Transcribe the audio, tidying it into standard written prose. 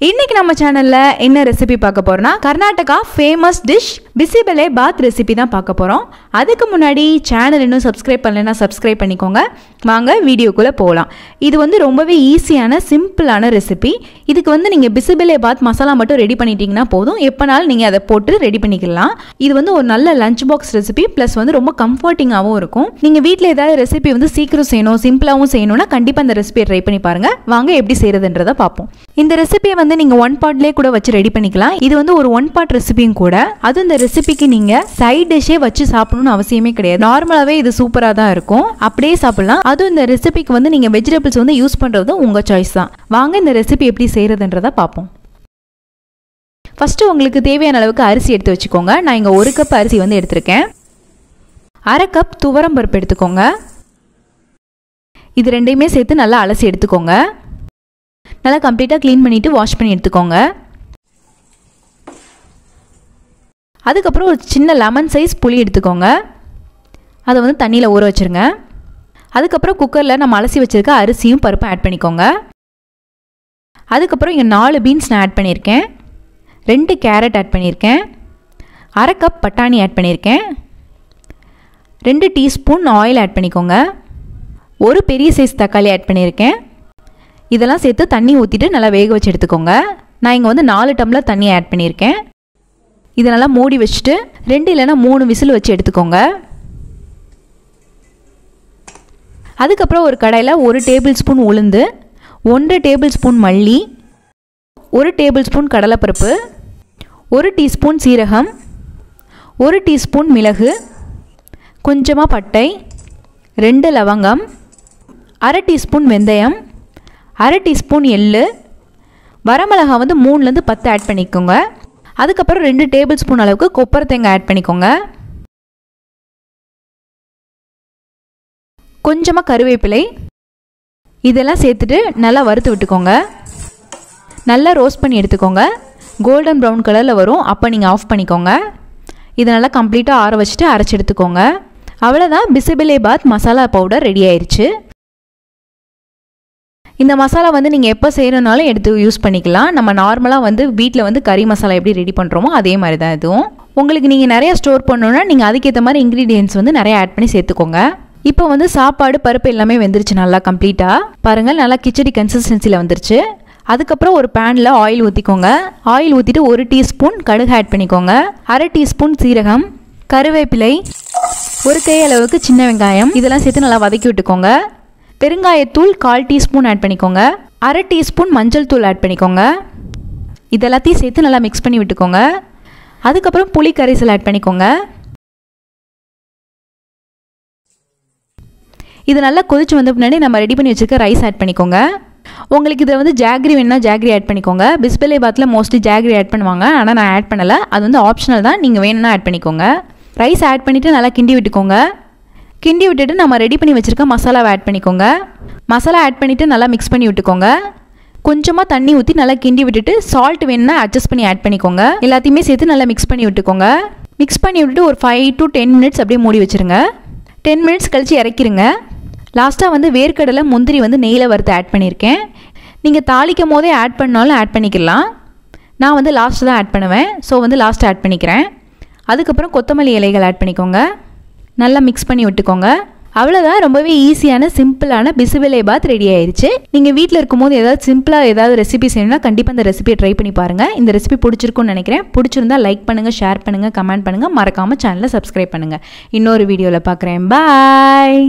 இன்னைக்கு நம்ம சேனல்ல என்ன ரெசிபி பார்க்க போறோம்னா கர்நாடகா ஃபேமஸ் டிஷ் பிசிபெலே பாத் ரெசிபி தான் பார்க்க போறோம். அதுக்கு முன்னாடி சேனல் இன்னும் சப்ஸ்கிரைப் பண்ணலைன்னா சப்ஸ்கிரைப் பண்ணிக்கோங்க. வாங்க வீடியோக்குள்ள போகலாம். இது வந்து ரொம்பவே ஈஸியான சிம்பிளான ரெசிபி. இதுக்கு வந்து நீங்க பிசிபெலே பாத் மசாலா மட்டும் ரெடி பண்ணிட்டீங்கன்னா போதும். எப்பனாலும் நீங்க அதை போட்டு ரெடி பண்ணிக்கலாம். இது வந்து ஒரு நல்ல லஞ்ச் பாக்ஸ் ரெசிபி ப்ளஸ் வந்து ரொம்ப கம்ஃபர்டிங்காகவும் இருக்கும். நீங்க வீட்டில் ஏதாவது ரெசிபி வந்து சீக்கிரம் செய்யணும் சிம்பிளாகவும் செய்யணும்னா கண்டிப்பாக அந்த ரெசிபியை ட்ரை பண்ணி பாருங்க. வாங்க எப்படி செய்யறதுன்றதை பார்ப்போம். இந்த ரெசிபியை வந்து நீங்க ஒன் பார்ட்லேயே கூட வச்சு ரெடி பண்ணிக்கலாம். இது வந்து ஒரு ஒன் பார்ட் ரெசிபியும் கூட. அது இந்த ரெசிபிக்கு நீங்க சைட் டிஷ்ஷே வச்சு சாப்பிடணும்னு அவசியமே கிடையாது. நார்மலாவே இது சூப்பரா தான் இருக்கும். அப்படியே சாப்பிடலாம். அதுவும் இந்த ரெசிபிக்கு வந்து நீங்க வெஜிடபிள்ஸ் வந்து யூஸ் பண்றது உங்க சாய்ஸ் தான். வாங்க இந்த ரெசிபி எப்படி செய்யறதுன்றதை பார்ப்போம். ஃபர்ஸ்ட் உங்களுக்கு தேவையான அளவுக்கு அரிசி எடுத்து வச்சுக்கோங்க. நான் இங்க 1 கப் அரிசி வந்து எடுத்திருக்கேன். 1/2 கப் துவரம் பருப்பு எடுத்துக்கோங்க. இது ரெண்டையுமே சேர்த்து நல்லா அலசி எடுத்துக்கோங்க. நல்லா கம்ப்ளீட்டாக க்ளீன் பண்ணிவிட்டு வாஷ் பண்ணி எடுத்துக்கோங்க. அதுக்கப்புறம் ஒரு சின்ன லெமன் சைஸ் புளி எடுத்துக்கோங்க. அதை வந்து தண்ணியில் ஊற வச்சுருங்க. அதுக்கப்புறம் குக்கரில் நம்ம அலசி வச்சுருக்க அரிசியும் பருப்பும் ஆட் பண்ணிக்கோங்க. அதுக்கப்புறம் இங்கே 4 பீன்ஸ் நான் ஆட் பண்ணியிருக்கேன். 2 கேரட் ஆட் பண்ணியிருக்கேன். 1/2 கப் பட்டாணி ஆட் பண்ணியிருக்கேன். 2 டீஸ்பூன் ஆயில் ஆட் பண்ணிக்கோங்க. ஒரு பெரிய சைஸ் தக்காளி ஆட் பண்ணியிருக்கேன். இதெல்லாம் சேர்த்து தண்ணி ஊற்றிட்டு நல்லா வேக வச்சு எடுத்துக்கோங்க. நான் இங்கே வந்து 4 டம்ளர் தண்ணி ஆட் பண்ணியிருக்கேன். இதை நல்லா மூடி வச்சுட்டு 2 இல்லைன்னா 3 விசில் வச்சு எடுத்துக்கோங்க. அதுக்கப்புறம் ஒரு கடாயில் 1 டேபிள் ஸ்பூன் உளுந்து, 1 டேபிள் ஸ்பூன் மல்லி, 1 டேபிள் ஸ்பூன் கடலைப்பருப்பு, 1 டீஸ்பூன் சீரகம், 1 டீஸ்பூன் மிளகு, கொஞ்சமாக பட்டை, 2 லவங்கம், 1/2 டீஸ்பூன் வெந்தயம், 1/2 டீஸ்பூன் எள்ளு, வரமிளகா வந்து 3லேருந்து 10 ஆட் பண்ணிக்கோங்க. அதுக்கப்புறம் 2 டேபிள் ஸ்பூன் அளவுக்கு கொப்பரை தேங்காய் ஆட் பண்ணிக்கோங்க. கொஞ்சமாக கருவேப்பிலை, இதெல்லாம் சேர்த்துட்டு நல்லா வறுத்து விட்டுக்கோங்க. நல்லா ரோஸ்ட் பண்ணி எடுத்துக்கோங்க. கோல்டன் ப்ரௌன் கலரில் வரும். அப்போ நீங்கள் ஆஃப் பண்ணிக்கோங்க. இதை நல்லா கம்ப்ளீட்டாக ஆற வச்சுட்டு அரைச்சி எடுத்துக்கோங்க. அவ்வளோதான், பிசிபெலே பாத் மசாலா பவுடர் ரெடி ஆயிடுச்சு. இந்த மசாலா வந்து நீங்கள் எப்போ செய்யறதுனாலும் எடுத்து யூஸ் பண்ணிக்கலாம். நம்ம நார்மலாக வந்து வீட்டில் வந்து கறி மசாலா எப்படி ரெடி பண்ணுறோமோ அதே மாதிரி தான் இதுவும். உங்களுக்கு நீங்கள் நிறையா ஸ்டோர் பண்ணணுன்னா நீங்கள் அதுக்கேற்ற மாதிரி இன்க்ரீடியன்ட்ஸ் வந்து நிறையா ஆட் பண்ணி சேர்த்துக்கோங்க. இப்போ வந்து சாப்பாடு பருப்பு எல்லாமே வெந்துருச்சு நல்லா கம்ப்ளீட்டாக. பாருங்கள், நல்லா கிச்சடி கன்சிஸ்டன்சியில் வந்துருச்சு. அதுக்கப்புறம் ஒரு பேனில் ஆயில் ஊற்றிக்கோங்க. ஆயில் ஊற்றிட்டு 1 டீஸ்பூன் கடுகு ஆட் பண்ணிக்கோங்க. 1/2 டீஸ்பூன் சீரகம், கருவேப்பிலை, 1 கை அளவுக்கு சின்ன வெங்காயம், இதெல்லாம் சேர்த்து நல்லா வதக்கி விட்டுக்கோங்க. பெருங்காயத்தூள் 1/4 டீஸ்பூன் ஆட் பண்ணிக்கோங்க. 1/2 டீஸ்பூன் மஞ்சள் தூள் ஆட் பண்ணிக்கோங்க. இதெல்லாத்தையும் சேர்த்து நல்லா மிக்ஸ் பண்ணி விட்டுக்கோங்க. அதுக்கப்புறம் புளி கரைசல் ஆட் பண்ணிக்கோங்க. இது நல்லா கொதிச்சு வந்த பின்னாடி நம்ம ரெடி பண்ணி வச்சுருக்க ரைஸ் ஆட் பண்ணிக்கோங்க. உங்களுக்கு இதை வந்து ஜாகரி வேணுன்னா ஜாகரி ஆட் பண்ணிக்கோங்க. பிசிபெலே பாத்தில் மோஸ்ட்லி ஜாகரி ஆட் பண்ணுவாங்க. ஆனால் நான் ஆட் பண்ணலை. அது வந்து ஆப்ஷனல் தான். நீங்கள் வேணும்னா ஆட் பண்ணிக்கோங்க. ரைஸ் ஆட் பண்ணிவிட்டு நல்லா கிண்டி விட்டுக்கோங்க. கிண்டி விட்டுட்டு நம்ம ரெடி பண்ணி வச்சுருக்க மசாலாவை ஆட் பண்ணிக்கோங்க. மசாலா ஆட் பண்ணிவிட்டு நல்லா மிக்ஸ் பண்ணி விட்டுக்கோங்க. கொஞ்சமாக தண்ணி ஊற்றி நல்லா கிண்டி விட்டுட்டு சால்ட் வேணுன்னா அட்ஜஸ்ட் பண்ணி ஆட் பண்ணிக்கோங்க. எல்லாத்தையுமே சேர்த்து நல்லா மிக்ஸ் பண்ணி விட்டுக்கோங்க. மிக்ஸ் பண்ணி விட்டுட்டு ஒரு 5 to 10 மினிட்ஸ் அப்படியே மூடி வச்சுருங்க. 10 மினிட்ஸ் கழித்து இறக்கிருங்க. லாஸ்ட்டாக வந்து வேர்க்கடலை முந்திரி வந்து நெய்யில் வறுத்து ஆட் பண்ணியிருக்கேன். நீங்கள் தாளிக்கும் போதே ஆட் பண்ணாலும் ஆட் பண்ணிக்கலாம். நான் வந்து லாஸ்ட்டு தான் ஆட் பண்ணுவேன். ஸோ வந்து லாஸ்ட்டு ஆட் பண்ணிக்கிறேன். அதுக்கப்புறம் கொத்தமல்லி இலைகள் ஆட் பண்ணிக்கோங்க. நல்லா மிக்ஸ் பண்ணி விட்டுக்கோங்க. அவ்வளோதான், ரொம்பவே ஈஸியான சிம்பிளான பிசிபெலே பாத் ரெடி ஆயிடுச்சு. நீங்கள் வீட்டில் இருக்கும்போது ஏதாவது சிம்பிளாக ஏதாவது ரெசிபி செய்யணும்னா கண்டிப்பாக இந்த ரெசிபியை ட்ரை பண்ணி பாருங்கள். இந்த ரெசிபி பிடிச்சிருக்குன்னு நினைக்கிறேன். பிடிச்சிருந்தா லைக் பண்ணுங்கள், ஷேர் பண்ணுங்கள், கமெண்ட் பண்ணுங்கள். மறக்காமல் சேனலை சப்ஸ்கிரைப் பண்ணுங்கள். இன்னொரு வீடியோவில் பார்க்குறேன். பாய்.